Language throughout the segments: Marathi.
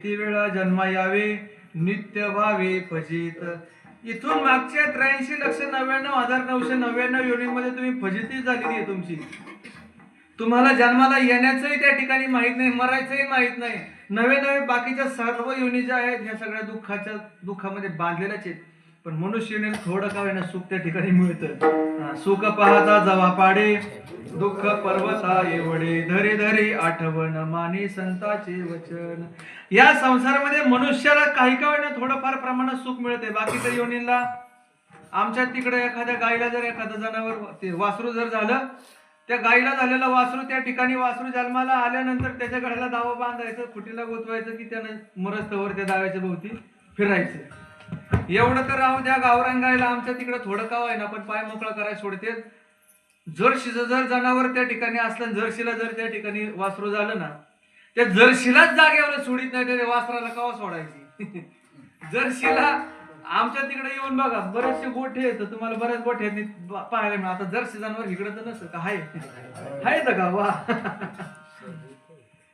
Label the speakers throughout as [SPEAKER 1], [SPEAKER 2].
[SPEAKER 1] किती वेळा जन्मा यावे नित्य व्हावे फजित. इथून मागच्या 83,99,999 योनीमध्ये तुम्ही फजिती झालेली आहे तुमची. तुम्हाला जन्माला येण्याचंही त्या ठिकाणी माहित नाही, मरायचंही माहित नाही. नवे नवे बाकीच्या सर्व योनी ज्या आहेत ह्या सगळ्या दुःखामध्ये बांधलेल्याच आहेत. पण मनुष्य योनीला थोडं का होईना सुख त्या ठिकाणी मिळतं. सुख पाहता जवा पाडे दुःख पर्वता एवढे धरे धरे आठवण माने संताचे वचन. या संसारामध्ये मनुष्याला काही का होईना थोडंफार प्रमाणात सुख मिळते. बाकीच्या योनींना आमच्या तिकडे एखाद्या गाईला जर एखादं जनावर ते वासरू जर झालं, त्या गाईला झालेलं वासरू त्या ठिकाणी वासरू जन्माला आल्यानंतर त्याच्या गळ्याला दावा बांधायचं, खुटीला गोतवायचं की त्यानं मरस्तवर त्या दाव्याच्या भोवती फिरायचं. एवढं तर राहू द्या, गावरान गायला आमच्या तिकडे थोडं का होईना पण पाय मोकळा करायला सोडते. जर्शीचं जर जनावर त्या ठिकाणी असलं, जर्शीला जर त्या ठिकाणी वासरू झालं ना, त्या जर्शीलाच जागेवर सोडित नाही, त्या वासराला कवा सोडायची. जर्शीला आमच्या तिकडे येऊन बघा, बरेचसे गोठे आहेत, तुम्हाला बऱ्याच गोठे पाहायला मिळाल. आता जर्सी जनावर इकडे तर नसतं का, आहे का वा.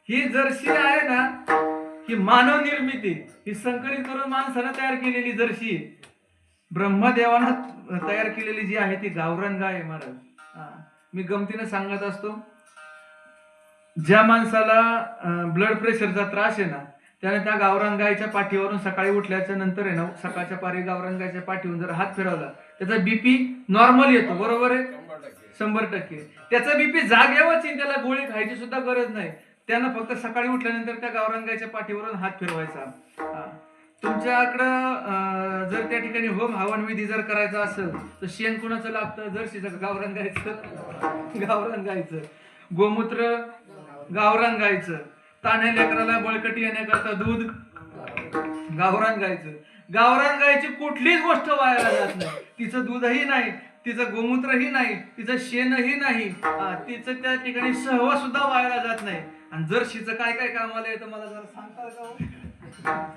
[SPEAKER 1] ही जर्सी आहे ना, ही मानव निर्मिती, ही संकलित करून माणसानं तयार केलेली जर्सी, ब्रह्मदेवानं तयार केलेली जी आहे ती गावरान गाय आहे महाराज. मी गमतीने सांगत असतो, ज्या माणसाला ब्लड प्रेशरचा त्रास आहे ना, त्याने त्या गावरान गायच्या पाठीवरून सकाळी उठल्याच्या नंतर आहे ना, सकाळच्या पारी गावरान गायच्या पाठीवरून जर हात फिरवला, त्याचा बीपी नॉर्मल येतो. बरोबर आहे, 100%. त्याचा बीपी जागेवरच, त्याला गोळी खायची सुद्धा गरज नाही. त्यानं फक्त सकाळी उठल्यानंतर त्या गावरान गायच्या पाठीवरून हात फिरवायचा. तुमच्याकडं जर त्या ठिकाणी होम हवन विधी जर करायचा असेल तर शेण कुणाचं लागतं? जर्सीचं, गावरान गायचं. गावरान गायचं. गोमूत्र गावरान गायचं. तान्ह्या लेकराला बळकटी येण्याकरता दूध गावरान गायचं. गावरान गायची कुठलीच गोष्ट वायाला जात नाही. तिचं दूधही नाही, तिचं गोमूत्रही नाही, तिचं शेणही नाही, तिचं त्या ठिकाणी सहवा सुद्धा वायाला जात नाही. आणि जर्शीचं काय काय कामाला येतं मला जरा सांगता का?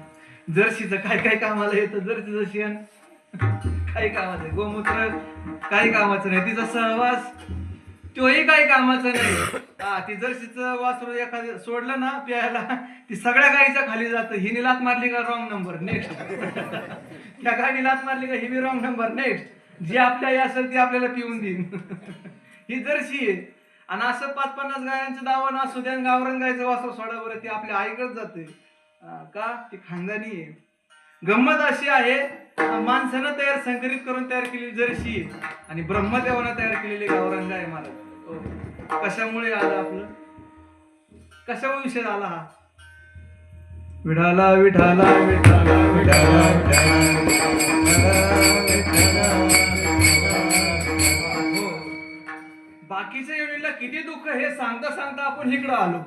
[SPEAKER 1] जर्शीचं काय काय कामाला येतं? जर्सीचं शेण काही कामाचं नाही, गोमूत्र काही कामाचं नाही, तिचा सहवास तोही काही कामाचं नाही. ती जर्सीचं वासरू एखादं सोडलं ना प्यायला, ती सगळ्या गायीच्या खाली जातं. हिने लात मारली का रॉंग नंबर, नेक्स्ट. त्या गायीने लात मारली का ही रॉंग नंबर, नेक्स्ट. जी आपल्या आई असेल ती आपल्याला पिऊन देईन. ही जर्सी आहे. आणि असं 5-50 गायांचं दावण असू द्या, गावरान गायचं वासरू सोडा बरं, ती आपल्या आईकडे जाते. का? ती खानदानी आहे. गंमत अशी आहे, माणसानं संकलित करून तयार केलेली जर्सी आणि ब्रह्मदेवानं तयार केलेली गावरान गाय. मला कशामुळे आलं आपलं, कशामुळे विषय आला हा? विठाला विठाला विठाला विठाला. बाकीच्या योनीला किती दुःख हे सांगता सांगता आपण इकडं आलो.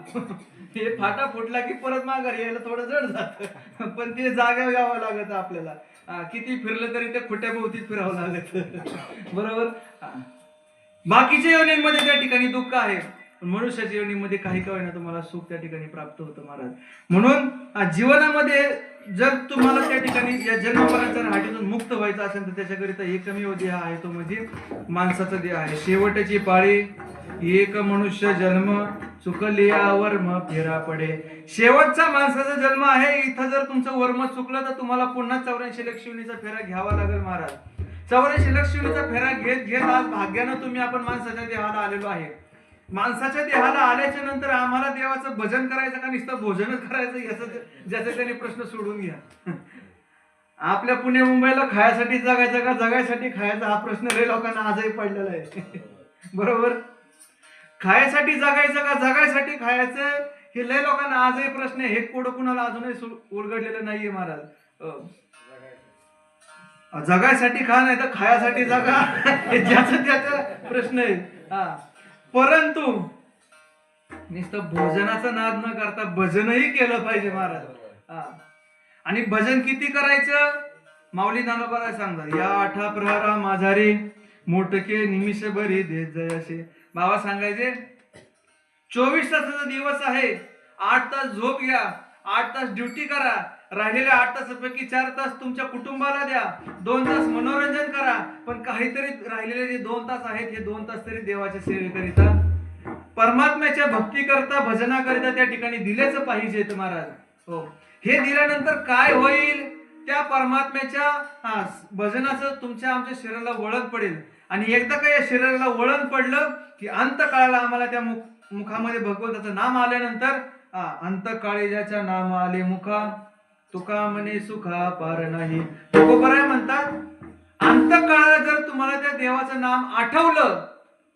[SPEAKER 1] हे फाटा फुटला की परत माघारी यायला थोडं जड जात, पण ते जागा यावं लागत आपल्याला. किती फिरलं तरी ते खोट्या भोवतीच फिरावं लागत. बरोबर. बाकीच्या योनीमध्ये त्या ठिकाणी दुःख आहे, पण मनुष्याच्या योनीमध्ये काही का होईना तुम्हाला सुख त्या ठिकाणी प्राप्त होतं महाराज. म्हणून जीवनामध्ये जर तुम्हाला त्या ठिकाणी या जन्ममरणाच्या हाटीतून मुक्त व्हायचं असेल तर त्याच्याकरिता एकमेव देह आहे, तो म्हणजे माणसाचा देह आहे. शेवटची पाळी एक मनुष्य जन्म, चुकलिया वर्म फेरा पडे. शेवटचा माणसाचा जन्म आहे. इथं जर तुमचं वर्म चुकलं तर तुम्हाला पुन्हा 84 लाख शिवणीचा फेरा घ्यावा लागेल महाराज. 84 लाख शिवणीचा फेरा घेत घेत आज भाग्यानं तुम्ही आपण माणसाच्या देहाला आलेलो आहे. माणसाच्या देहाला आल्याच्या नंतर आम्हाला देवाचं भजन करायचं का नुसतं भोजनच करायचं, ज्याचा त्याने प्रश्न सोडून घ्या. आपल्या पुणे मुंबईला खायसाठी जगायचं का जगायसाठी खायचं, हा प्रश्न लय लोकांना आजही पडलेला आहे. बरोबर. खायसाठी जगायचं का जगायसाठी खायचं, हे लय लोकांना आजही प्रश्न आहे. हे कोड कुणाला अजूनही उलगडलेलं नाहीये महाराज. जगायसाठी खा नाही तर खायासाठी जगा, हे ज्याचा त्याचा प्रश्न आहे. परंतु नुसतं भोजनाचा नाद न करता भजनही केलं पाहिजे महाराज. आणि भजन किती करायचं? माऊली ज्ञानोबा सांगतात, या 8 प्रहरा माझारे मोठके निमिष बरी देत जयसे. बाबा सांगायचे 24 तासाचा दिवस आहे, 8 तास झोप घ्या, 8 तास ड्युटी करा, राहिलेल्या 8 तासापैकी 4 तास तुमच्या कुटुंबाला द्या, 2 तास मनोरंजन करा, पण काहीतरी राहिलेले जे 2 तास आहेत हे 2 तास तरी देवाच्या सेवेकरिता, परमात्म्याच्या भक्ती करता, भजनाकरिता त्या ठिकाणी दिलेच पाहिजे महाराज. हो. हे दिल्यानंतर काय होईल? त्या परमात्म्याच्या भजनाचं तुमच्या आमच्या शरीराला वळण पडेल. आणि एकदा का या शरीराला वळण पडलं की अंतकाळाला आम्हाला त्या मुखामध्ये भगवंताचं नाम आल्यानंतर अंतकाळी ज्याच्या नाम आले मुखा तुका म्हणे सुखा पार नाही. तुकोबराय म्हणतात, अंतकाळाला जर तुम्हाला त्या देवाचं नाम आठवलं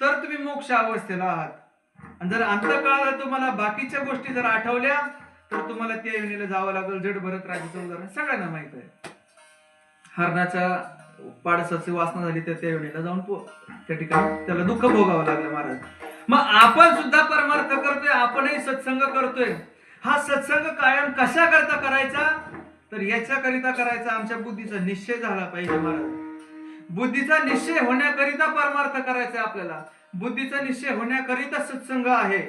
[SPEAKER 1] तर तुम्ही मोक्ष अवस्थेला आहात. आणि जर अंतकाळाला तुम्हाला बाकीच्या गोष्टी जर आठवल्या तर तुम्हाला त्या योनीला जावं लागेल. जड भरत राजाचं उदाहरण सगळ्यांना माहित आहे. हरणाच्या पाडसाची वासना झाली तर त्या योनीला जाऊन त्या ठिकाणी त्याला दुःख भोगावं लागलं महाराज. मग आपण सुद्धा परमार्थ करतोय, आपणही सत्संग करतोय. हा सत्संग कायम कशा करता करायचा? तर याच्याकरिता करायचा आमच्या बुद्धीचा निश्चय झाला पाहिजे महाराज. बुद्धीचा निश्चय होण्याकरिता परमार्थ करायचा आपल्याला. बुद्धीचा निश्चय होण्याकरिता सत्संग आहे.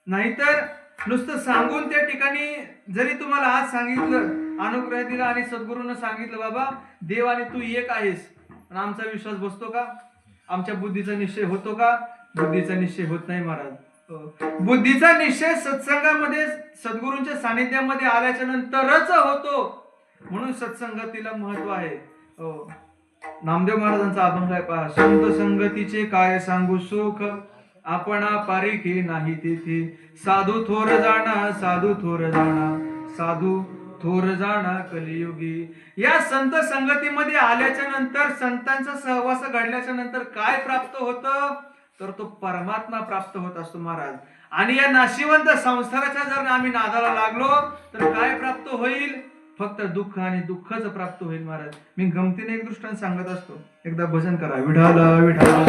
[SPEAKER 1] नाहीतर नुसतं सांगून त्या ठिकाणी जरी तुम्हाला आज सांगितलं, अनुग्रह दिला आणि सद्गुरूंना सांगितलं बाबा देव आणि तू एक आहेस, पण आमचा विश्वास बसतो का? आमच्या बुद्धीचा निश्चय होतो का? बुद्धीचा निश्चय होत नाही महाराज. बुद्धीचा निश्चय सत्संगामध्ये सद्गुरूंच्या सानिध्यामध्ये आल्याच्या नंतरच होतो. म्हणून सत्संगतीला महत्व आहे. नामदेव महाराजांचा अभंग आहे पहा. संत संगतीचे काय सांगू सुख, आपणा पारिखी नाही तेथे. साधू थोर जाणा, साधू थोर जाणा, साधू थोर जाणा कलियुगी. या संत संगतीमध्ये आल्याच्या नंतर, संतांचा सहवास घडल्याच्या नंतर काय प्राप्त होतं? तर तो परमात्मा प्राप्त होत असतो महाराज. आणि या नाशिवंत संसाराच्या जर आम्ही नादाला लागलो तर काय प्राप्त होईल? फक्त दुःख आणि दुःखच प्राप्त होईल महाराज. मी गमतीने एक दृष्टांत सांगत असतो. एकदा भजन करा, विठाला विठाला.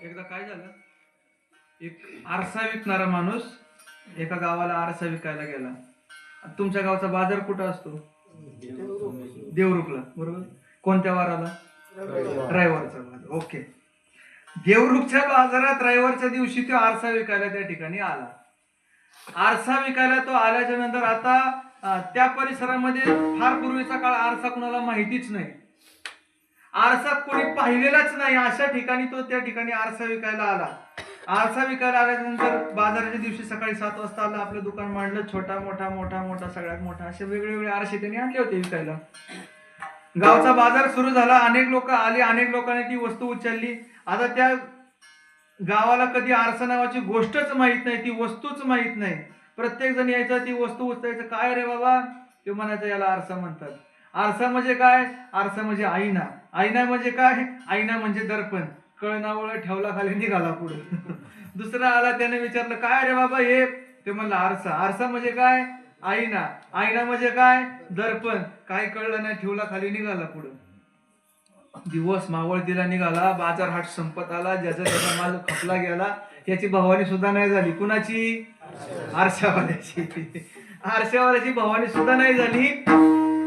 [SPEAKER 1] एकदा काय झालं, एक आरसा विकणारा माणूस एका गावाला आरसा विकायला गेला. तुमच्या गावचा बाजार कुठं असतो? देवरुखला, बरोबर. कोणत्या वाराला? रविवारचा बाजार. ओके. देवरुखच्या बाजारात रविवारच्या दिवशी तो आरसा विकायला त्या ठिकाणी आला. आरसा विकायला तो आल्याच्या नंतर आता त्या परिसरामध्ये फार पूर्वीचा काळ आरसा कुणाला माहितीच नाही, आरसा कोणी पाहिलेलाच नाही. अशा ठिकाणी तो त्या ठिकाणी आरसा विकायला आला. आरसा विकायला आल्यानंतर बाजाराच्या दिवशी सकाळी 7 वाजता आला. आपलं दुकान मांडलं. छोटा मोठा मोठा मोठा सगळ्यात मोठा असे वेगवेगळे आरसे त्यांनी आणले होते विकायला. गावचा बाजार सुरू झाला. अनेक लोक आले. अनेक लोकांनी ती वस्तू उचलली. आता त्या गावाला कधी आरसा नावाची गोष्टच माहित नाही, ती वस्तूच माहित नाही. प्रत्येक जण यायचा, ती वस्तू उचलायचं. काय रे बाबा? ते म्हणायचं याला आरसा म्हणतात. आरसा म्हणजे काय? आरसा म्हणजे आईना. आईना म्हणजे काय? आईना म्हणजे दर्पण. कळनावळ ठेवला खाली निघाला पुढे. दुसरा आला, त्याने विचारलं काय रे बाबा हे? ते म्हणलं आरसा. आरसा म्हणजे काय? आईना. आईना म्हणजे काय? दर्पण. काय कळलं नाही, ठेवला खाली निघाला पुढे. दिवस मावळतीला निघाला. बाजार हाट संपत आला. ज्याचा त्याचा माल खपला गेला. याची भवानी सुद्धा नाही झाली. कुणाची? आरशावाल्याची. आरशावाल्याची भवानी सुद्धा नाही झाली.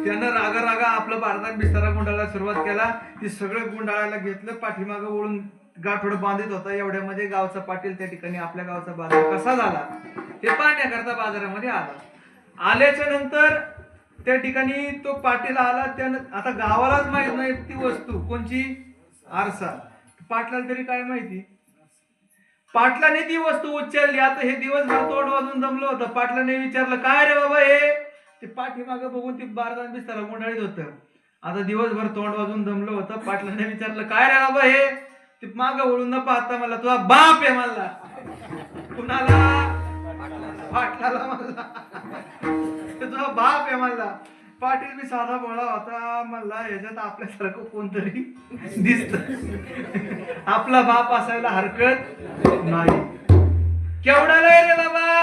[SPEAKER 1] त्यानं रागा रागा आपलं भारतात बिस्तारा गुंडाळायला सुरुवात केला. ती सगळं गुंडाळायला घेतलं. पाठीमागं वळून गाठोड बांधित होता. एवढ्यामध्ये गावचा पाटील त्या ठिकाणी आपल्या गावचा बाजार कसा झाला ते पाहण्याकरता बाजारामध्ये आला. आल्याच्या नंतर त्या ठिकाणी तो पाटील आला. त्यानं आता गावालाच माहित नाही ती वस्तू कोणची? आरसा. पाटलाला तरी काय माहिती? पाटलाने ती वस्तू उचलली. आता हे दिवसभर तोंड वाजून दमलं होतं. पाटलाने विचारलं काय रे बाबा हे? ते पाठीमागं बघून ती बारदान बिस्तारा गुंडाळीत होतं. आता दिवसभर तोंड वाजून दमलं होतं. पाटलाने विचारलं काय रे बाबा हे? ते मागं वळून न पाहता मला तुझा बाप आहे म्हणला. कुणाला? पाटलाला म्हणला. तुझा बाप आहे म्हणला. पाटील मी साधा बोळा होता. म्हणला याच्यात आपल्यासारखं कोणतरी दिसत. आपला बाप असायला हरकत नाही. केवढाला रे बाबा?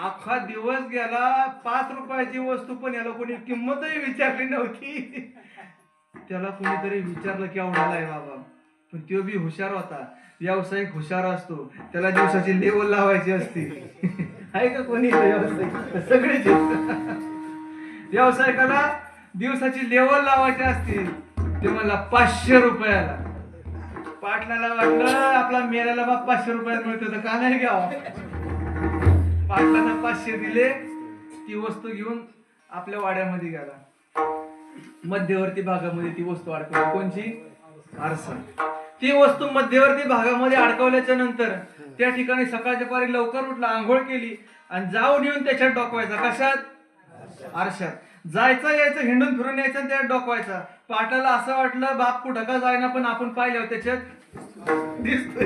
[SPEAKER 1] अख्खा दिवस गेला. 5 रुपयाची वस्तू पण याला कोणी किंमतही विचारली नव्हती. त्याला कोणीतरी विचारलं केवढाला आहे बाबा. पण तो बी हुशार होता. व्यावसायिक हुशार असतो. त्याला दिवसाची लेवल लावायची असते. आहे का कोणी व्यावसायिक? सगळेच व्यावसायिकाला दिवसाची लेवल लावायची असते. ते म्हणला 500 रुपयाला. पाटलाला वाटलं आपला मेल्याला बाप 500 रुपयाला मिळतो तर का नाही घ्यावा. पाटलांना 500 दिले. ती वस्तू घेऊन आपल्या वाड्यामध्ये गेला. मध्यवर्ती भागामध्ये ती वस्तू अडकवली. कोणची? आरसा. ती वस्तू मध्यवर्ती भागामध्ये अडकवल्याच्या नंतर त्या ठिकाणी सकाळच्या पारी लवकर उठला, आंघोळ केली आणि जाऊन येऊन त्याच्यात डोकवायचा. कशात? आरशात. जायचं यायचं, हिंडून फिरून यायचं आणि त्यात डोकवायचा. पाटाला असं वाटलं बाप कुठं का जायना, पण आपण पाहिल्यावर त्याच्यात दिसतोय.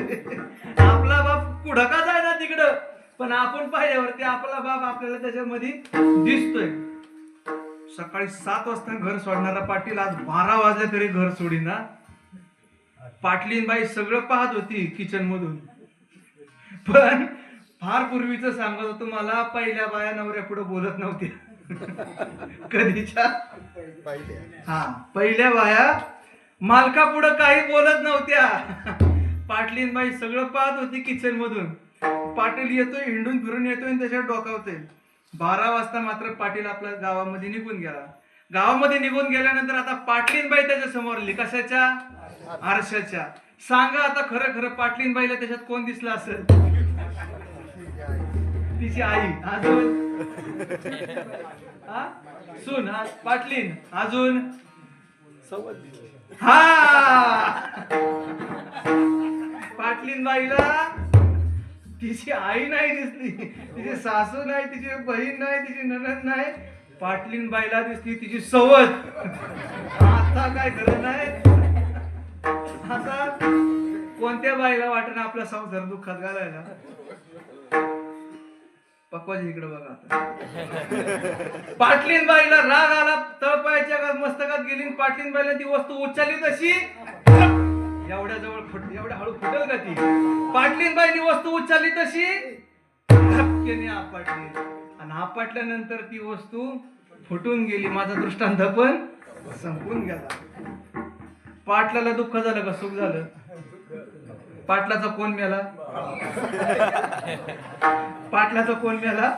[SPEAKER 1] आपला बाप कुठं का जायना तिकडं, पण आपण पाहिल्यावरती आपला बाप आपल्याला त्याच्यामध्ये दिसतोय. सकाळी 7 वाजता घर सोडणारा पाटील आज 12 वाजले तरी घर सोडीना. पाटलीन बाई सगळं पाहत होती किचन मधून, पण फार पूर्वीच सांगत होतो मला, पहिल्या बाया नवऱ्या पुढे बोलत नव्हत्या. कधीच्या? हा, पहिल्या बाया मालका पुढे काही बोलत नव्हत्या. पाटलीन बाई सगळं पाहत होती किचन मधून. पाटील येतोय, हिंडून फिरून येतोय आणि त्याच्यावर डोकावतोय. 12 वाजता मात्र पाटील आपल्या गावामध्ये निघून गेला. गावामध्ये निघून गेल्यानंतर आता पाटलीनबाई त्याच्या समोर आली. कशाच्या? आरशाच्या. सांगा आता खरं खरं पाटलीनबाईला त्याच्यात कोण दिसलं असेल? तिची आई. अजून सून. पाटलीन. अजून हा, पाटलीनबाईला तिची आई नाही दिसली, तिची सासू नाही, तिची बहीण नाही, तिची नणंद नाही. पाटलीनबाईला दिसली तिची सवत. आता काय खरं नाही. आता कोणत्या बाईला वाटणं आपला संसार दुःखात घालायला? पक्वाजी इकडे बघा आता. पाटलीनबाईला राग आला, तळपायाच्या मस्तकात गेली. पाटलीनबाईला ती वस्तू उचलली तशी एवढ्या जवळ एवढ्या हळू फुटल का ती? पाटलीनबाईनी वस्तू उचलली तशी धपकेने आपटली आणि आपटल्यानंतर ती वस्तू फुटून गेली. माझा दृष्टांत पण संपून गेला. पाटलाला दुःख झालं का सुख झालं? पाटलाचा कोण मेला? पाटलाचा कोण मेला?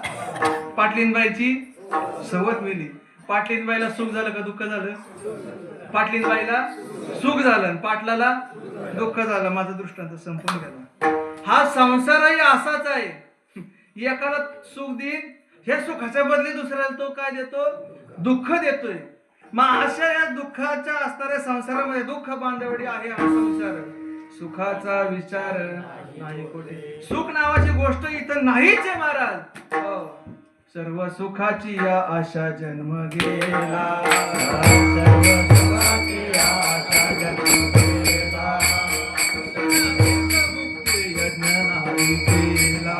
[SPEAKER 1] पाटलीनबाईची सवत मेली. पाटलीनबाईला सुख झालं का दुःख झालं? पाटलीनबाईला सुख झालं, पाटलाला दुःख झालं. माझा दृष्टांत संपून गेला. हा संसारही असाच आहे. एकाला सुख देईन, हे सुखाच्या बदली दुसऱ्याला तो काय देतो? दुःख देतोय. मग अशा या दुःखाच्या असणाऱ्या संसारामध्ये दुःख बांधवडी आहे हा संसार. सुखाचा विचार नाही कोठे. सुख नावाची गोष्ट इथं नाहीच आहे महाराज. सर्व सुखाची या आशा जन्म गेला. सर्व सुखाची या आशा जन्म गेला. मुक्ती यज्ञ नाही केला.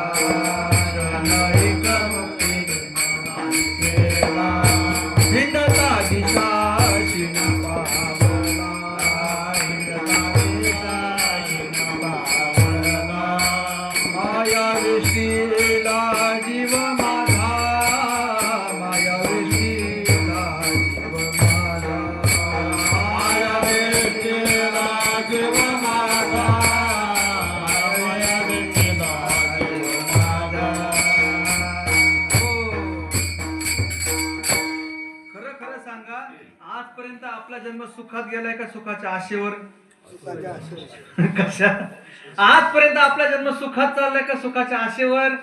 [SPEAKER 1] एक मुक्ती यज्ञ नाही केला. हिंडता दिशा शिन पावला. हिंडता दिशा शिन पावला. माया विशीला जीव माझा. माया विशीला जीव माझा. माया विशीला जीव माझा. माया विशीला जीव माझा. खरं खरं सांगा, आजपर्यंत आपला जन्म सुखात गेलाय का सुखाच्या आशेवर? कशा? आजपर्यंत आपला जन्म सुखात चाललाय का सुखाच्या आशेवर?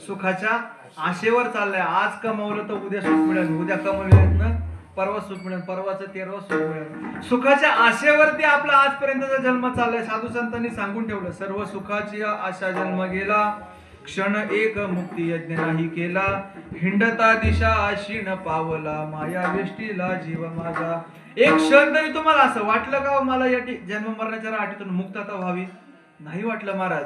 [SPEAKER 1] सुखाच्या आशेवर चाललाय. आज कमावलं तर उद्या सुख मिळेल, उद्या कमवलं ना परवा सुख मिळेल, परवाचं 13वा सुख मिळेल. सुखाच्या आशेवरती आपला आजपर्यंतचा जन्म चाललाय. साधू संतांनी सांगून ठेवलं, सर्व सुखाची आशा जन्म गेला. क्षण एक मुक्ती यज्ञ नाही केला. हिंडता दिशा आशीन पावला. माया वेष्टीला जीव माझा. एक क्षण तरी तुम्हाला असं वाटलं का मला या जन्म मरणाच्या राहाटीतून मुक्तता व्हावी? नाही वाटलं महाराज.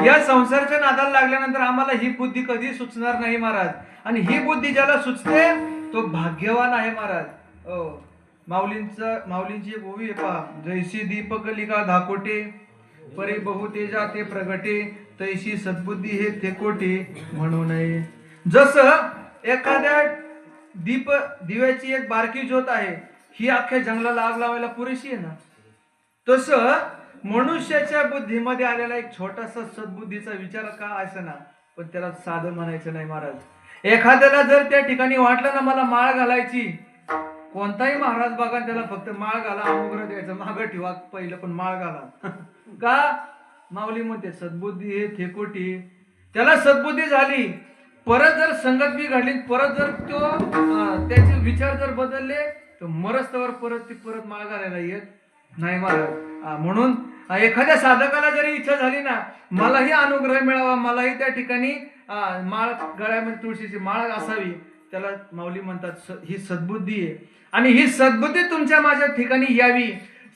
[SPEAKER 1] या संसाराच्या नादाला लागल्यानंतर आम्हाला ही बुद्धी कधी सुचणार नाही महाराज. आणि ही बुद्धी ज्याला सुचते तो भाग्यवान आहे महाराज. माऊलींची एक ओवी आहे पहा. जैसी दीपकलिका धाकोटे परी बहु तेजा ते प्रगटे. तैशी सद्बुद्धी हे थेकोटे म्हणू नये. जसं एखाद्या दिव्याची एक बारकी ज्योत आहे, ही अख्ख्या जंगलाला आग लावायला पुरेशी आहे ना, तसं मनुष्याच्या बुद्धीमध्ये आलेला एक छोटासा सद्बुद्धीचा विचार का असेना, पण त्याला साधं म्हणायचं नाही महाराज. एखाद्याला जर त्या ठिकाणी वाटलं ना मला माळ घालायची, कोणताही महाराज बघा त्याला फक्त माळ घाला, अनुग्रह द्यायचा, मागं ठेवा पहिलं पण माळ घाला. का? माऊली म्हणते सद्बुद्धी हे थेकोटी. त्याला सद्बुद्धी झाली, परत जर संगत बी घडली, परत जर तो त्याचे विचार जर बदलले तर मरस्तवर परत माळ घालायला येत नाही महाराज. म्हणून एखाद्या साधकाला जरी इच्छा झाली ना, मलाही अनुग्रह मिळावा, मलाही त्या ठिकाणी माळ गळ्यामध्ये तुळशीची माळ असावी, त्याला माऊली म्हणतात ही सद्बुद्धी आहे. आणि ही सद्बुद्धी तुमच्या माझ्या ठिकाणी यावी,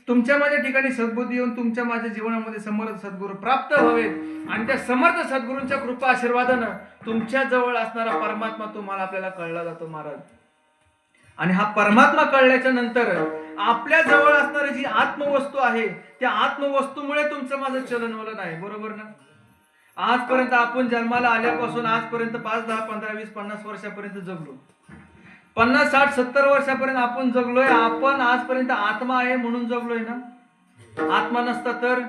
[SPEAKER 1] तुमच्या माझ्या ठिकाणी सद्बुद्धी येऊन तुमच्या माझ्या जीवनामध्ये समर्थ सद्गुरू प्राप्त व्हावेत आणि त्या समर्थ सद्गुरूंच्या कृपा आशीर्वादानं तुमच्या जवळ असणारा परमात्मा तुम्हाला आपल्याला कळला जातो महाराज. आणि हा परमात्मा कळल्याच्या नंतर आपल्या जवळ असणारी जी आत्मवस्तू आहे, त्या आत्मवस्तूमुळे तुमचं माझं चलनवलन आहे. बरोबर ना? आजपर्यंत आपण जन्माला आल्यापासून आजपर्यंत 5, 10, 15, 20, 50 वर्षापर्यंत जगलो. 50, 60, 70 वर्षापर्यंत आपण जगलोय. आपण आजपर्यंत आत्मा आहे म्हणून जगलोय ना. आत्मा नसता तर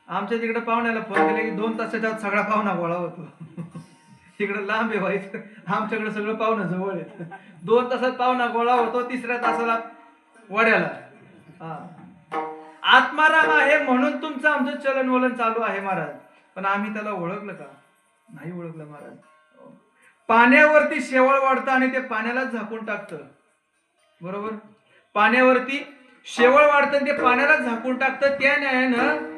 [SPEAKER 1] आमच्या तिकडे पाहुण्याला फोन केले की 2 तासाच्या आत सगळा पाहुणा गोळा होतो. तिकडे लांब आहे व्हायचं, आमच्याकडे सगळं पाहुणं जवळ आहे. 2 तासात पाहुणा गोळा होतो, 3ऱ्या तासाला वड्याला. आत्माराम आहे म्हणून तुमचं आमचं चलनवलन चालू आहे महाराज. पण आम्ही त्याला ओळखलं का? नाही ओळखलं महाराज. पाण्यावरती शेवाळ वाढतं आणि ते पाण्यालाच झाकून टाकतं. बरोबर? पाण्यावरती शेवाळ वाढतं ते पाण्यालाच झाकून टाकतं. त्या न्यायानं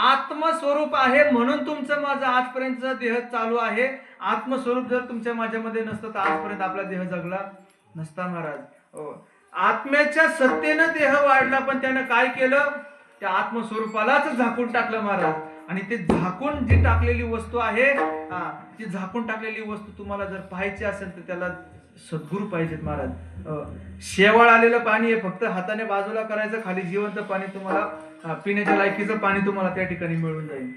[SPEAKER 1] आत्मस्वरूप आहे म्हणून तुमचं माझं आजपर्यंतचा देह चालू आहे. आत्मस्वरूप जर तुमच्या माझ्यामध्ये नसतं तर आजपर्यंत आपला देह जगला नसता महाराज. आत्म्याच्या सत्तेनं देह वाढला, पण त्यानं काय केलं? त्या आत्मस्वरूपालाच झाकून टाकलं महाराज. आणि ते झाकून जी टाकलेली वस्तू आहे, ती झाकून टाकलेली वस्तू तुम्हाला जर पाहायची असेल तर त्याला सद्गुरू पाहिजेत महाराज. शेवाळ आलेलं पाणी आहे, फक्त हाताने बाजूला करायचं, खाली जिवंत पाणी तुम्हाला पिण्याच्या लायकीचं पाणी तुम्हाला त्या ठिकाणी मिळून जाईल.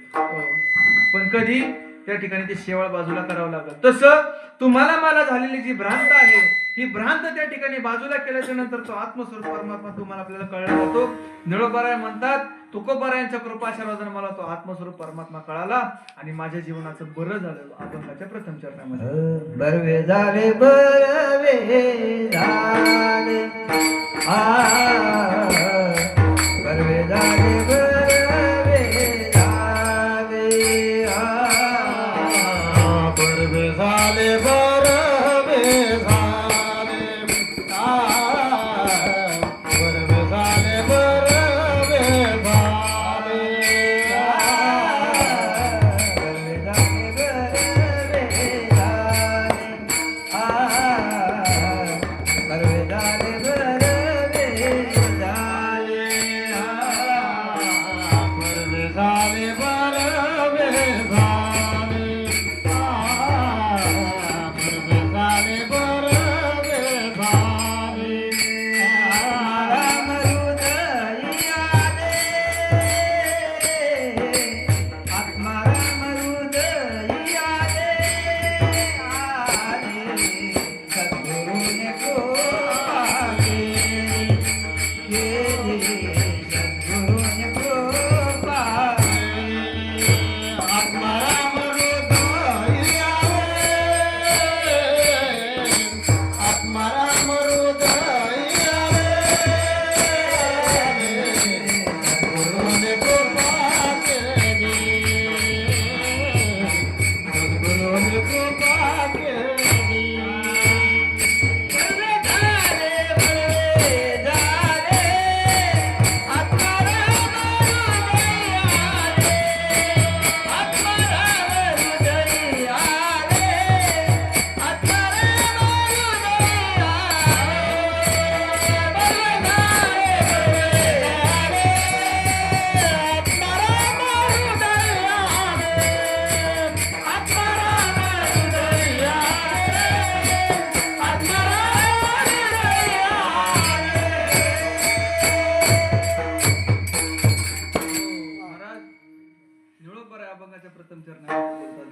[SPEAKER 1] पण कधी? त्या ठिकाणी ते शेवाळ बाजूला करावं लागलं. तसं तुम्हाला मला झालेली जी भ्रांत आहे, ही भ्रांत त्या ठिकाणी बाजूला केल्याच्या नंतर तो आत्मस्वरूप परमात्मा तुम्हाला आपल्याला कळला जातो. निळोबाराय म्हणतात, तुकोबारायांच्या कृपाशीर्वादाने मला तो आत्मस्वरूप परमात्मा कळाला आणि माझ्या जीवनाचं बरं झालं. अभंगाच्या प्रथम चरणामध्ये
[SPEAKER 2] बरवे झाले बरवे झाले बरवे झाले बरवे झाले बरवे झाले बरवे झाले बरवे झाले बरवे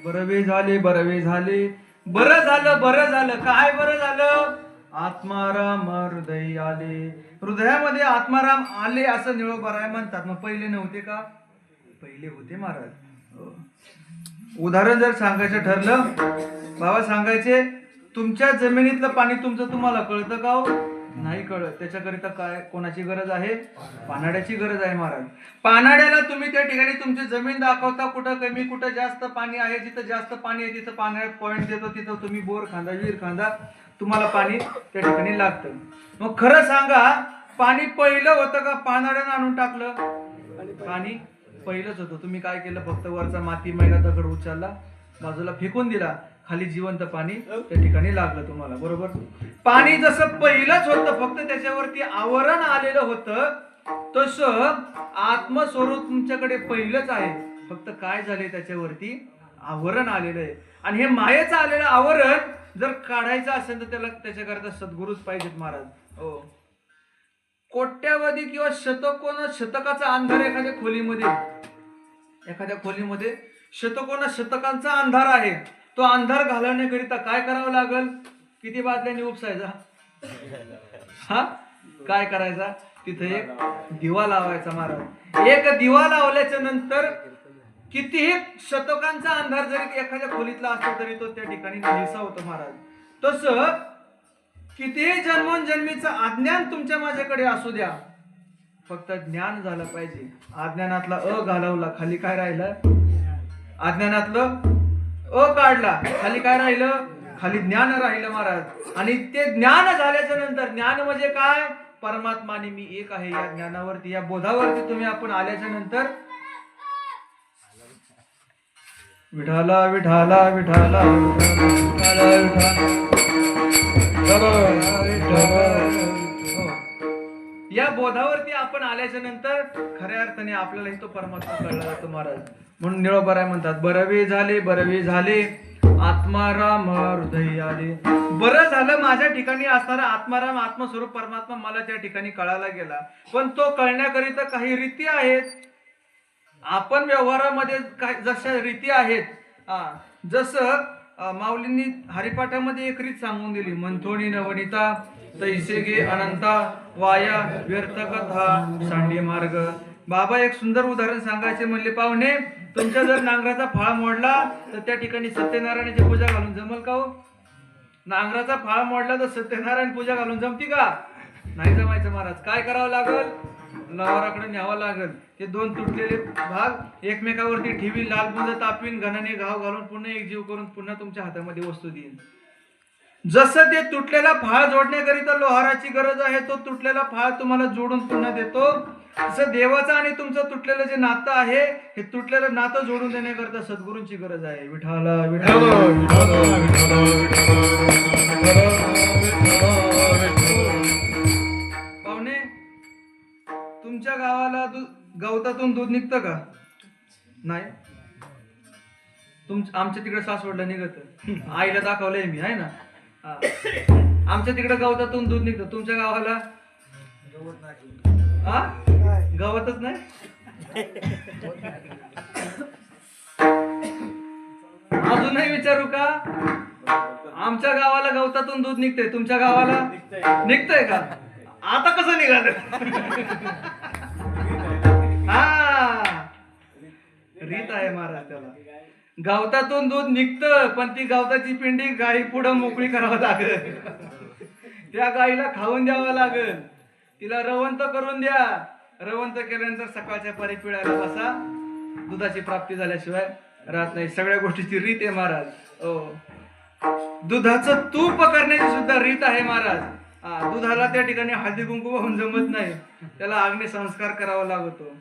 [SPEAKER 1] बरवे झाले बरवे झाले, बरं झालं बरं झालं. काय बरं झालं? आत्माराम हृदय आले. हृदयामध्ये आत्माराम आले असं निळोबाराय म्हणतात. मग पहिले नव्हते का? पहिले होते महाराज. उदाहरण जर सांगायचं ठरलं, बाबा सांगायचे, तुमच्या जमिनीतलं पाणी तुमचं तुम्हाला कळतं का हो? नाही कळत. त्याच्याकरिता काय कोणाची गरज आहे? पानाड्याची गरज आहे महाराज. पानाड्याला तुम्ही त्या ठिकाणी तुमची जमीन दाखवता, कुठं कमी कुठं जास्त पाणी आहे. जिथं जास्त पाणी आहे तिथं पाण्यात पॉईंट देतो, तिथं तुम्ही बोर खांदा विहीर खांदा, तुम्हाला पाणी त्या ठिकाणी लागतं. मग खरं सांगा, पाणी पहिलं होतं का पानाड्यानं आणून टाकलं? पाणी पहिलंच होतं. तुम्ही काय केलं? फक्त वरचा माती मैला दगड उचलला, बाजूला फेकून दिला, खाली जिवंत पाणी त्या ठिकाणी लागलं तुम्हाला. बरोबर? पाणी जसं पहिलंच होतं, फक्त त्याच्यावरती आवरण आलेलं होतं, तसं आत्मस्वरूप तुमच्याकडे पहिलंच आहे, फक्त काय झाले? त्याच्यावरती आवरण आलेलं आहे. आणि हे मायेचं आलेलं आवरण जर काढायचं असेल तर त्याला त्याच्याकरता सद्गुरूच पाहिजेत महाराज. हो, कोट्यावधी किंवा शतकाचा अंधार एखाद्या खोलीमध्ये शतकांचा अंधार आहे. तो अंधार घालवण्याकरिता काय करावं लागल? किती बादल्यांनी उपसायचा? हा, काय करायचा? तिथे एक दिवा लावायचा महाराज. एक दिवा लावल्याच्या नंतर कितीही शतकांचा अंधार जरी एखाद्या खोलीतला असला तरी तो त्या ठिकाणी नाहीसा होतो महाराज. तसं कितीही जन्मोजन्मीचं अज्ञान तुमच्या माझ्याकडे असू द्या, फक्त ज्ञान झालं पाहिजे. अज्ञानातला घालवला, खाली काय राहिलं? अज्ञानातलं काढला, खाली काय राहिलं? खाली ज्ञान राहिलं महाराज. आणि ते ज्ञान झाल्याच्या नंतर, ज्ञान म्हणजे काय? परमात्मा आणि मी एक आहे. या ज्ञानावरती, या बोधावरती तुम्ही आपण आल्याच्या नंतर विठाला विठाला विठाला या बोधावरती आपण आल्याच्या नंतर खऱ्या अर्थाने आपल्यालाही तो परमात्मा कळला जातो महाराज. म्हणून निळोबराय म्हणतात, बरवे झाले आत्माराम हृदय आले. बरं झालं माझ्या ठिकाणी असणारा आत्माराम, आत्मस्वरूप परमात्मा मला त्या ठिकाणी कळायला गेला. पण तो कळण्याकरिता काही रीती आहेत. आपण व्यवहारामध्ये जशा रीती आहेत, जसं माऊलींनी हरिपाठामध्ये एक रीत सांगून दिली, मंथोणी नवनिता तैसे गे अनंता वाया व्यर्थ कथा सांडी मार्ग. बाबा एक सुंदर उदाहरण सांगायचे म्हणले, पाहुणे तुमच्या जर नांगराचा फाळा मोडला तर त्या ठिकाणी सत्यनारायणाची पूजा घालून जमल का हो? नांगराचा फाळा मोडला तर सत्यनारायण पूजा घालून जमती का? नाही जमायचं महाराज. काय करावं लागल? लवाराकडे न्यावं लागल. ते दोन तुटलेले भाग एकमेकावरती ठेवी, लालबुंद तापवीन, घनाने घाव घालून पुन्हा एक जीव करून पुन्हा तुमच्या हातामध्ये वस्तू देईन. जसं ते तुटलेला फाळ जोडण्याकरिता लोहाराची गरज आहे, तो तुटलेला फाळ तुम्हाला जोडून पुन्हा देतो. तसं देवाचं आणि तुमचं तुटलेलं जे नातं आहे, हे तुटलेलं नातं जोडून देण्याकरिता सद्गुरूंची गरज आहे. विठाला विठाला पाहुणे, तुमच्या गावाला गवतातून दूध निघतं का? नाही. आमच्या तिकडे सासवडला निघत. आईला दाखवलंय मी, आहे ना. आमच्या तिकडे गवतातून दूध निघतं. तुमच्या गावाला गवतच नाही. अजूनही विचारू का? आमच्या गावाला गवतातून दूध निघतंय, तुमच्या गावाला निघतंय का? आता कसं निघालं? रीत आहे महाराज. त्याला गवतातून दूध निघतं, पण ती गवताची पिंडी गाई पुढं मोकळी करावं लागेल. त्या गाईला खाऊन द्यावं लागेल, तिला रवंत करून द्या. रवंत केल्यानंतर सकाळच्या पारी पिळायला बसा. दुधाची प्राप्ती झाल्याशिवाय राहत नाही. सगळ्या गोष्टीची रीत आहे महाराज. दुधाचं तूप करण्याची सुद्धा रीत आहे महाराज. दुधाला त्या ठिकाणी हळदी कुंकू वाहून जमत नाही, त्याला अग्नी संस्कार करावा लागतो.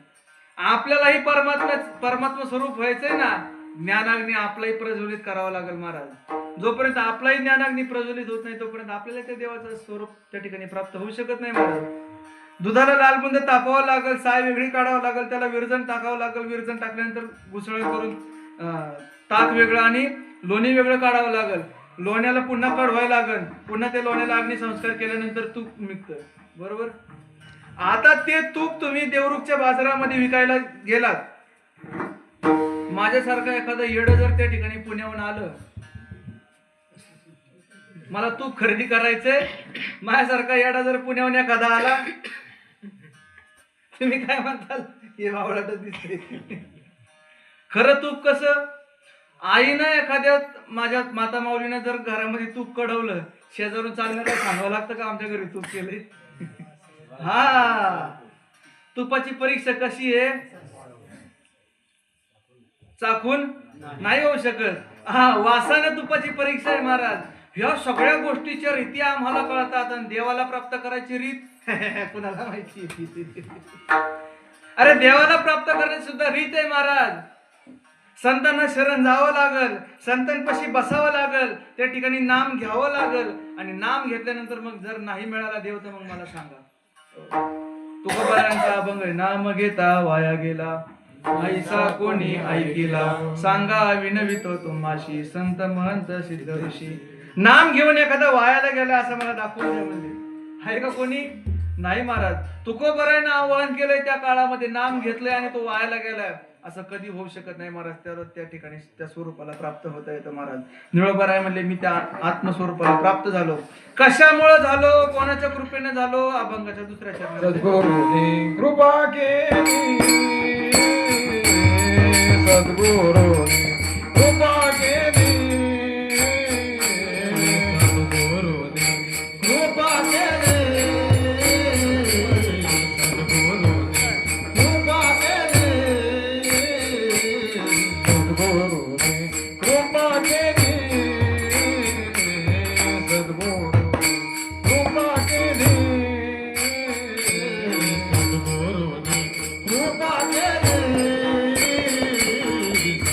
[SPEAKER 1] आपल्यालाही परमात्मा स्वरूप व्हायचंय ना, ज्ञानाग्नी आपलाही प्रज्वलित करावा लागेल महाराज. जोपर्यंत आपलाही ज्ञानाग्नी प्रज्वलित होत नाही तोपर्यंत आपल्याला त्या देवाचं स्वरूप त्या ठिकाणी प्राप्त होऊ शकत नाही महाराज. दुधाला लालबुंद तापावं लागेल, साय वेगळी काढावं लागेल, त्याला विरजण टाकावं लागेल. विरजण टाकल्यानंतर घुसळ करून ताक वेगळं आणि लोणी वेगळं काढावं लागेल. लोण्याला पुन्हा कढवायला लागेल, पुन्हा ते लोण्याला अग्नी संस्कार केल्यानंतर तूप निघतं. बरोबर? आता ते तूप तुम्ही देवरुखच्या बाजारामध्ये विकायला गेलात, माझ्यासारखं एखादं येडं जर त्या ठिकाणी पुण्याहून आलं, मला तूप खरेदी करायचंय, माझ्यासारखा येडा जर पुण्याहून एखादा आला, तुम्ही काय म्हणताल? हे वावळाटच दिसते. खरं तूप कसं? आईनं एखाद्या माझ्या माता माऊलीनं जर घरामध्ये तूप कढवलं, शेजारून चालण्याला सांगावं लागतं का आमच्या घरी तूप केलंय? तुपाची परीक्षा कशी आहे? चाखून नाही होऊ शकत. वासाने तुपाची परीक्षा आहे महाराज. ह्या सगळ्या गोष्टीच्या रीती आम्हाला कळतात आणि देवाला प्राप्त करायची रीत कुणाला माहिती. अरे देवाला प्राप्त करण्याची सुद्धा रीत आहे महाराज. संतांना शरण जावं लागल, संतांपाशी बसावं लागल, त्या ठिकाणी नाम घ्यावं लागल, आणि नाम घेतल्यानंतर मग जर नाही मिळाला देव तर मग मला सांगा. तुकोबारायांचा अभंग आहे, नाम घेता वाया गेला ऐसा कोणी ऐकिला, सांगा विनवितो तुम्हाशी संत महंत सिद्ध ऋषी. नाम घेऊन एखादा वायाला गेला असं मला दाखवून द्या म्हणजे आहे का कोणी? नाही महाराज. तुकोबारायनं आवाहन केलंय त्या काळामध्ये, नाम घेतलंय आणि तो वायाला गेलाय असं कधी होऊ शकत नाही महाराज. त्या ठिकाणी त्या स्वरूपाला प्राप्त होता येतं महाराज. निळोबाराय म्हणले मी त्या आत्मस्वरूपाला प्राप्त झालो. कशामुळे झालो? कोणाच्या कृपेने झालो? अभंगाच्या दुसऱ्या चरणात
[SPEAKER 2] सद्गुरुनी कृपा केली, सद्गुरुनी कृपा केली, सद्गुरुनी कृपा केली, सद्गुरुनी कृपा केली, सद्गुरुनी कृपा केली, सद्गुरुनी कृपा केली, सद्गुरुनी कृपा केली,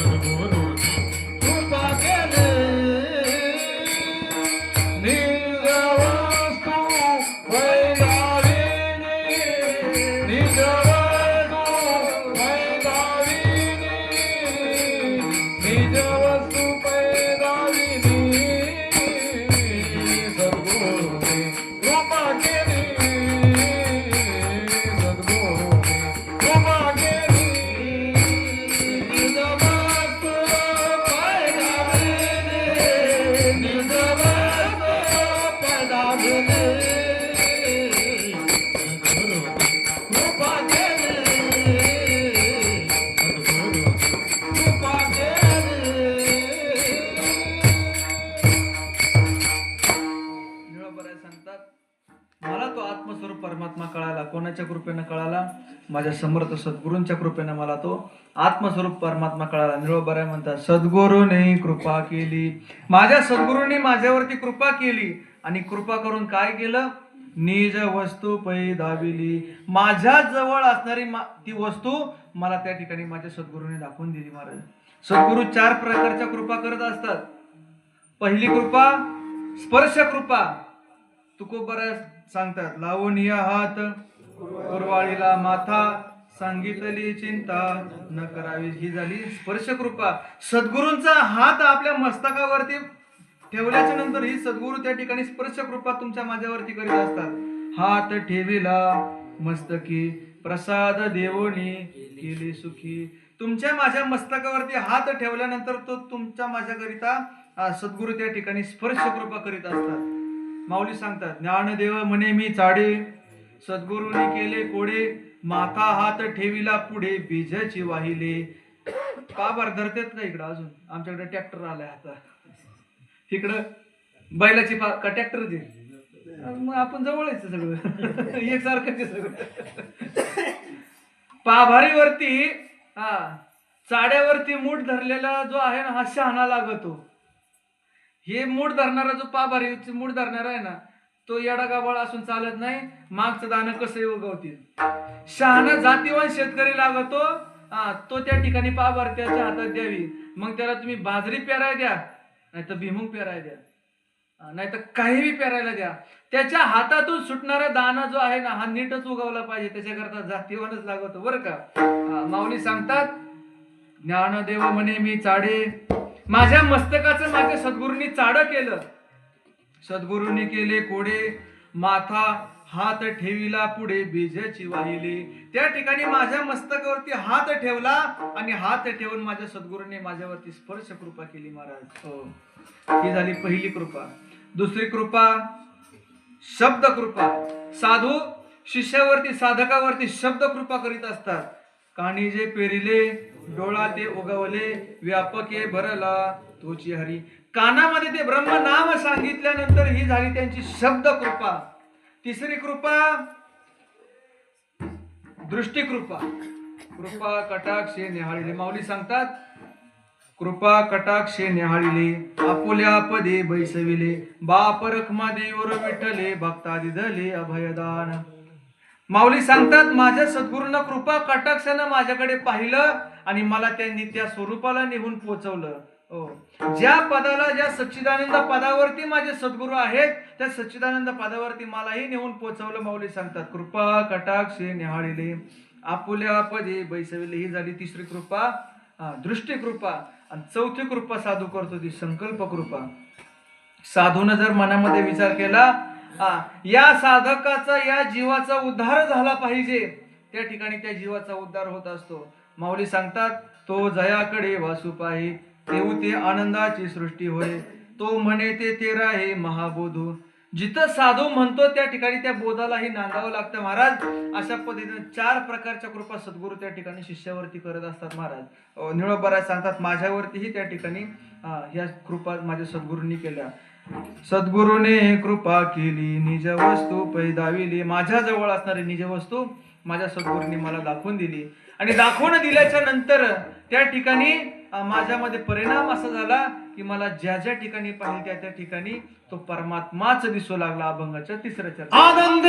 [SPEAKER 2] सद्गुरुनी कृपा केली. निज वस्तू वैदाविनी, निज वस्तू वैदाविनी, निज वस्तू वैदाविनी, सद्गुरुनी कृपा केली, सद्गुरुनी कृपा केली. निज वस्तू वैदाविनी, निज वस्तू वैदाविनी, सद्गुरुनी कृपा केली, सद्गुरुनी कृपा केली.
[SPEAKER 1] निळोबाराय सांगतात, मला तो आत्मस्वरूप परमात्मा कळाला. कोणाच्या कृपेनं कळाला? माझ्या समर्थ सद्गुरूंच्या कृपेनं मला तो आत्मस्वरूप परमात्मा कळाला. निळोबाराय म्हणतात, सद्गुरूने कृपा केली, माझ्या सद्गुरूंनी माझ्यावरती कृपा केली, आणि कृपा करून काय केलं? निज वस्तू पै दाविली, माझ्या जवळ असणारी ती वस्तू मला त्या ठिकाणी माझ्या सद्गुरूने दाखवून दिली. महाराज, सद्गुरू 4 प्रकारच्या कृपा करत असतात. पहिली कृपा स्पर्श कृपा. तुकोबाराय सांगतात, लावणीय हात कुरवाळीला माथा, सांगितली चिंता न करावी, ही झाली स्पर्श कृपा. सद्गुरूंचा हात आपल्या मस्तकावरती ठेवल्याच्या नंतर ही सद्गुरू त्या ठिकाणी स्पर्श कृपा तुमच्या माझ्यावरती करीत असतात. हात ठेविला मस्तकी, प्रसाद देवोनी केली सुखी. तुमच्या माझ्या मस्तकावरती हात ठेवल्यानंतर तो तुमच्या माझ्याकरिता सद्गुरू त्या ठिकाणी स्पर्श कृपा करीत असतात. माऊली सांगतात, ज्ञानदेव म्हणे मी चाडे, सद्गुरूने केले कोडे, माथा हात ठेविला पुढे, बीजाची वाहिले. पाभार धरतेत का इकडं? अजून आमच्याकडे ट्रॅक्टर आलाय आता. तिकडं बैलाची का ट्रॅक्टरची? मग आपण जवळच सगळं एकसारखं सगळं. पाभारीवरती चाड्यावरती मूठ धरलेला जो आहे ना, हा शहाणा लागतो. हे मूठ धरणारा जो पाभारी मूठ धरणारा आहे ना, तो येडा गाबाळ असून चालत नाही. मागचं दाणं कसं उगवतील. शहाणा जातीवान शेतकरी लागतो, तो त्या ठिकाणी पाभार त्याच्या हातात द्यावी. मग त्याला तुम्ही बाजरी पेराय द्या, नाही तर भुईमूग पेराय द्या, नाही तर काहीही पेरायला द्या. त्याच्या हातातून सुटणारा दाणा जो आहे ना, हा नीटच उगवला पाहिजे. त्याच्याकरता जातीवानच लागतो बरं का. माऊली सांगतात, ज्ञानदेव म्हणे मी चाडे, माझ्या मस्तकाचं माझ्या सद्गुरूंनी चाड केलं. सद्गुरूंनी केले कोडे, माथा हात ठेविला पुढे, बीजाची वाहिली. त्या ठिकाणी माझ्या मस्तकावरती हात ठेवला, आणि हात ठेवून माझ्या सद्गुरूंनी माझ्यावरती स्पर्श कृपा केली. महाराज, हो, ही झाली पहिली कृपा. दुसरी कृपा शब्द कृपा. साधू शिष्यावरती साधकावरती शब्द कृपा करीत असतात. कानी जे पेरिले, डोळा ते उगवले, व्यापके भरला तोची हरी. कानामध्ये ते ब्रह्म नाम सांगितल्यानंतर ही झाली त्यांची शब्द कृपा. तिसरी कृपा दृष्टी कृपा. कृपा कटाक्षे निहाळिले. माऊली सांगतात, कृपा कटाक्षे निहाळिले, आपुल्या पदे बैसविले, बाप रखमा देवर विठ्ठले, भक्ता दिधले अभयदान. माऊली सांगतात माझ्या सद्गुरूंना कृपा कटाक्षानं माझ्याकडे पाहिलं आणि मला त्यांनी त्या स्वरूपाला निघून पोहोचवलं. ज्या पदाला, ज्या सच्चिदानंद पदावरती माझे सद्गुरू आहेत, त्या सच्चिदानंद पदावरती मलाही नेऊन पोहोचवलं. माऊली सांगतात कृपा कटाक्षे निहाळिले आपुल्या पदे बैसविले. ही झाली तिसरी कृपा, दृष्टी कृपा. आणि चौथी कृपा साधू करतो ती संकल्प कृपा. साधून जर मनामध्ये विचार केला या साधकाचा, या जीवाचा उद्धार झाला पाहिजे, त्या ठिकाणी त्या जीवाचा उद्धार होत असतो. माऊली सांगतात तो जयाकडे वासू पाहि तेऊ ते आनंदाची सृष्टी होय, तो म्हणे ते राहे महाबोधू. जिथं साधू म्हणतो त्या ठिकाणी त्या बोधालाही नांदावं लागतं महाराज. अशा पद्धतीने 4 प्रकारच्या कृपा सद्गुरू त्या ठिकाणी शिष्यावरती करत असतात महाराज. निळोबराज सांगतात माझ्यावरतीही त्या ठिकाणी ह्या कृपा माझ्या सद्गुरूंनी केल्या. सद्गुरूने कृपा केली निज वस्तू पैदाविली. माझ्या जवळ असणारी निज वस्तू माझ्या सद्गुरूंनी मला दाखवून दिली. आणि दाखवून दिल्याच्या नंतर त्या ठिकाणी माझ्यामध्ये परिणाम असा झाला की मला ज्या ज्या ठिकाणी पाहिजे त्या ठिकाणी तो परमात्माच दिसू लागला. अभंगाच्या 3ऱ्या चरणात
[SPEAKER 2] आनंद